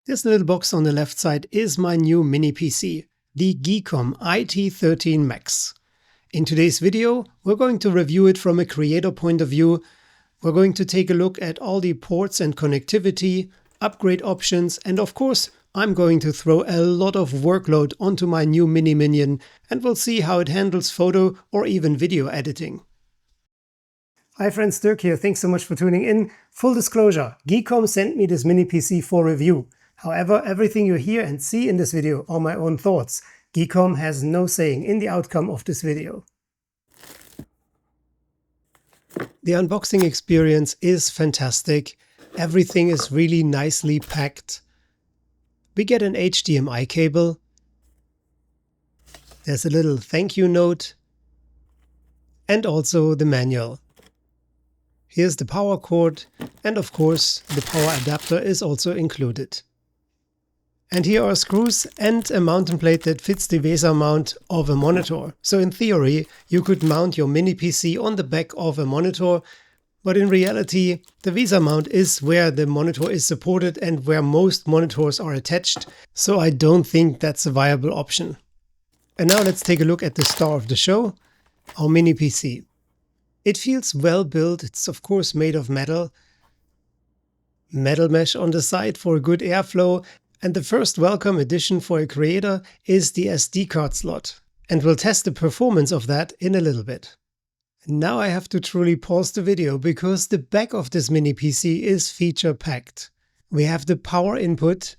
This little box on the left side is my new mini PC, the GEEKOM IT13 MAX. In today's video, we're going to review it from a creator point of view. We're going to take a look at all the ports and connectivity, upgrade options, and of course, I'm going to throw a lot of workload onto my new mini minion, and we'll see how it handles photo or even video editing. Hi friends, Dirk here. Thanks so much for tuning in. Full disclosure, GEEKOM sent me this mini PC for review. However, everything you hear and see in this video are my own thoughts. GEEKOM has no saying in the outcome of this video. The unboxing experience is fantastic. Everything is really nicely packed. We get an HDMI cable. There's a little thank you note. And also the manual. Here's the power cord, and of course the power adapter is also included. And here are screws and a mounting plate that fits the VESA mount of a monitor. So in theory, you could mount your mini PC on the back of a monitor, but in reality, the VESA mount is where the monitor is supported and where most monitors are attached, so I don't think that's a viable option. And now let's take a look at the star of the show, our mini PC. It feels well built. It's of course made of metal mesh on the side for good airflow. And the first welcome addition for a creator is the SD card slot. And we'll test the performance of that in a little bit. Now I have to truly pause the video because the back of this mini PC is feature packed. We have the power input,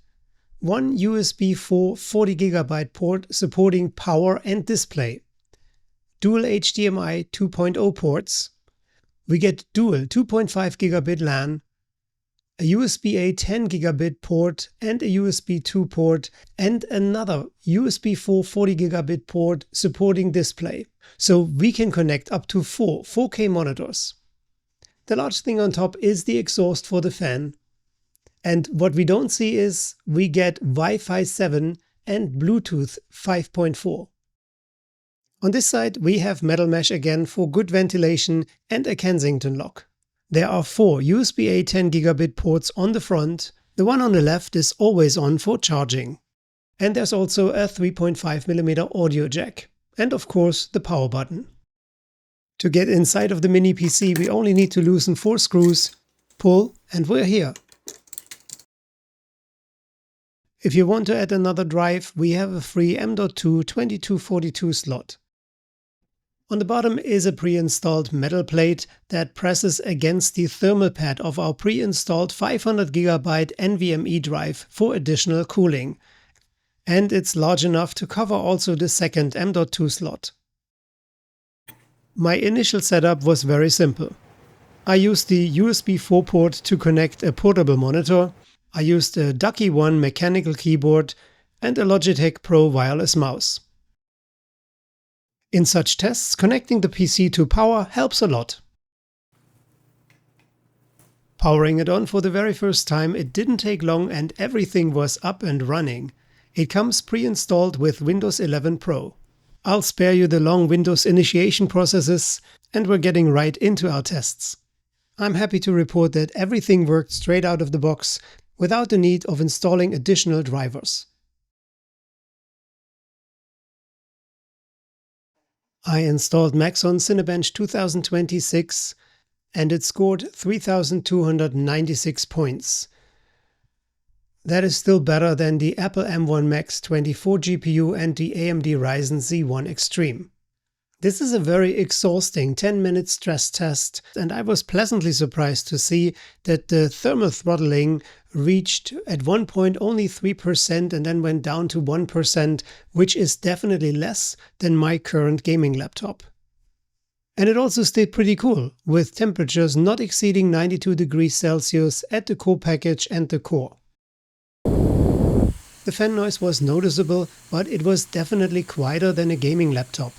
one USB 4 40GB port supporting power and display, dual HDMI 2.0 ports. We get dual 2.5 gigabit LAN, a USB-A 10 gigabit port and a USB 2 port, and another USB 4 40 gigabit port supporting display. So we can connect up to 4 4K monitors. The large thing on top is the exhaust for the fan. And what we don't see is we get Wi-Fi 7 and Bluetooth 5.4. On this side we have metal mesh again for good ventilation and a Kensington lock. There are 4 USB-A 10 gigabit ports on the front. The one on the left is always on for charging. And there's also a 3.5mm audio jack. And of course the power button. To get inside of the mini PC we only need to loosen 4 screws, pull, and we're here. If you want to add another drive, we have a free M.2 2242 slot. On the bottom is a pre-installed metal plate that presses against the thermal pad of our pre-installed 500GB NVMe drive for additional cooling. And it's large enough to cover also the second M.2 slot. My initial setup was very simple. I used the USB 4 port to connect a portable monitor. I used a Ducky One mechanical keyboard and a Logitech Pro wireless mouse. In such tests, connecting the PC to power helps a lot. Powering it on for the very first time, it didn't take long and everything was up and running. It comes pre-installed with Windows 11 Pro. I'll spare you the long Windows initiation processes, and we're getting right into our tests. I'm happy to report that everything worked straight out of the box without the need of installing additional drivers. I installed Maxon CineBench 2026 and it scored 3,296 points. That is still better than the Apple M1 Max 24 GPU and the AMD Ryzen Z1 Extreme. This is a very exhausting 10-minute stress test, and I was pleasantly surprised to see that the thermal throttling reached at one point only 3% and then went down to 1%, which is definitely less than my current gaming laptop. And it also stayed pretty cool, with temperatures not exceeding 92 degrees Celsius at the core package and the core. The fan noise was noticeable, but it was definitely quieter than a gaming laptop.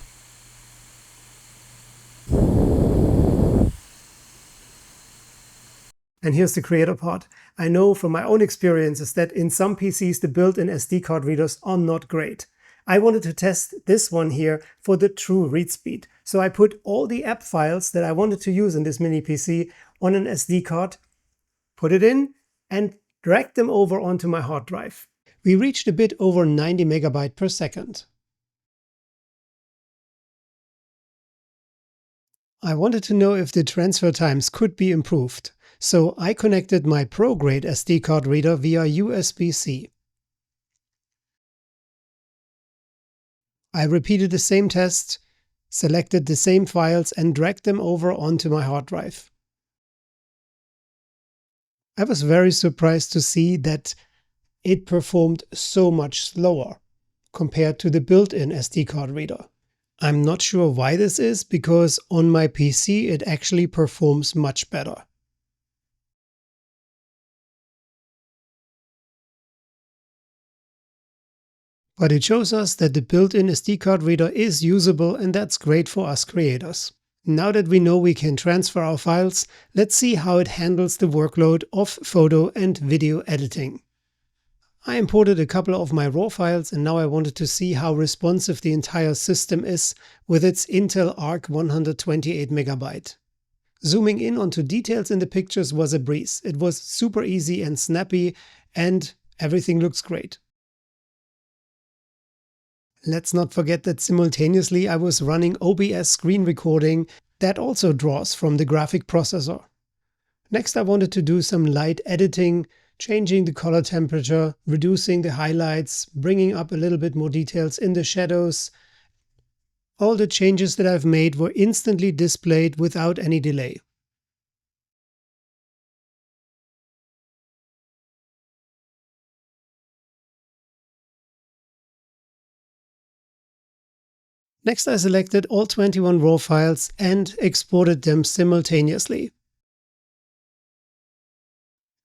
And here's the creator part. I know from my own experiences that in some PCs the built-in SD card readers are not great. I wanted to test this one here for the true read speed. So I put all the app files that I wanted to use in this mini PC on an SD card, put it in, and dragged them over onto my hard drive. We reached a bit over 90 megabytes per second. I wanted to know if the transfer times could be improved, so I connected my Pro-grade SD card reader via USB-C. I repeated the same test, selected the same files and dragged them over onto my hard drive. I was very surprised to see that it performed so much slower compared to the built-in SD card reader. I'm not sure why this is, because on my PC it actually performs much better. But it shows us that the built-in SD card reader is usable, and that's great for us creators. Now that we know we can transfer our files, let's see how it handles the workload of photo and video editing. I imported a couple of my RAW files, and now I wanted to see how responsive the entire system is with its Intel Arc 128 MB. Zooming in onto details in the pictures was a breeze. It was super easy and snappy, and everything looks great. Let's not forget that simultaneously I was running OBS screen recording that also draws from the graphic processor. Next, I wanted to do some light editing, changing the color temperature, reducing the highlights, bringing up a little bit more details in the shadows. All the changes that I've made were instantly displayed without any delay. Next, I selected all 21 RAW files and exported them simultaneously.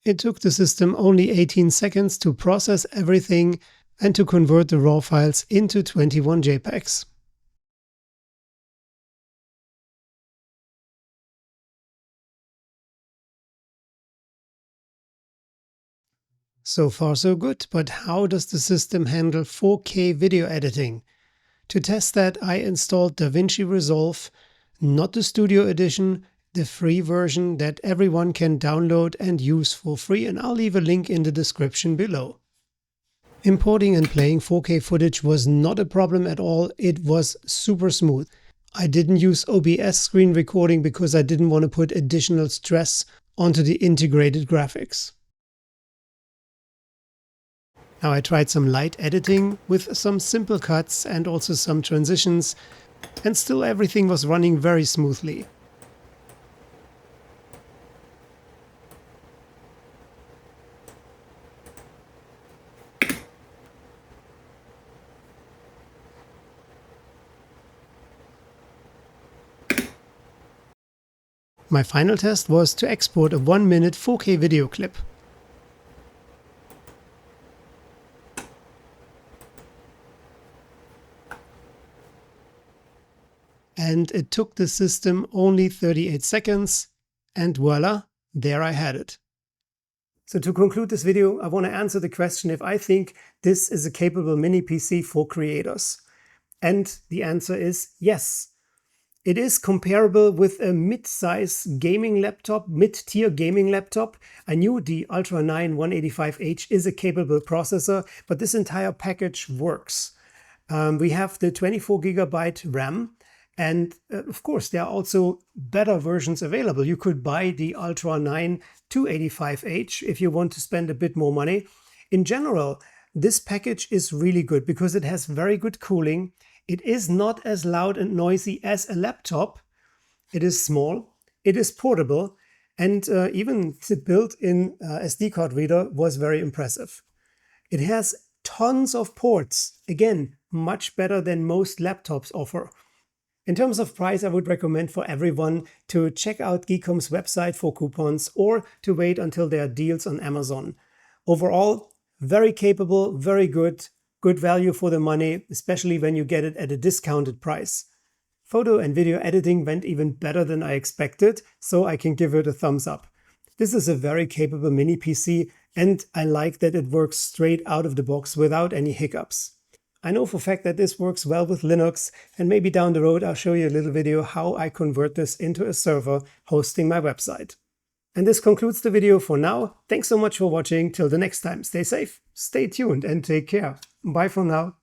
It took the system only 18 seconds to process everything and to convert the RAW files into 21 JPEGs. So far so good, but how does the system handle 4K video editing? To test that, I installed DavinciResolve, not the Studio Edition, the free version that everyone can download and use for free, and I'll leave a link in the description below. Importing and playing 4K footage was not a problem at all. It was super smooth. I didn't use OBS screen recording because I didn't want to put additional stress onto the integrated graphics. Now I tried some light editing with some simple cuts and also some transitions, and still everything was running very smoothly. My final test was to export a 1-minute 4K video clip. And it took the system only 38 seconds, and voila, there I had it. So to conclude this video, I want to answer the question if I think this is a capable mini PC for creators. And the answer is yes. It is comparable with a mid-size gaming laptop, mid-tier gaming laptop. I knew the Ultra 9 185H is a capable processor, but this entire package works. We have the 24 GB RAM. And of course, there are also better versions available. You could buy the Ultra 9 285H if you want to spend a bit more money. In general, this package is really good because it has very good cooling. It is not as loud and noisy as a laptop. It is small, it is portable, and even the built-in SD card reader was very impressive. It has tons of ports. Again, much better than most laptops offer. In terms of price, I would recommend for everyone to check out GEEKOM's website for coupons or to wait until there are deals on Amazon. Overall, very capable, very good value for the money, especially when you get it at a discounted price. Photo and video editing went even better than I expected, so I can give it a thumbs up. This is a very capable mini PC, and I like that it works straight out of the box without any hiccups. I know for a fact that this works well with Linux, and maybe down the road I'll show you a little video how I convert this into a server hosting my website. And this concludes the video for now. Thanks so much for watching. Till the next time, stay safe, stay tuned, and take care. Bye for now.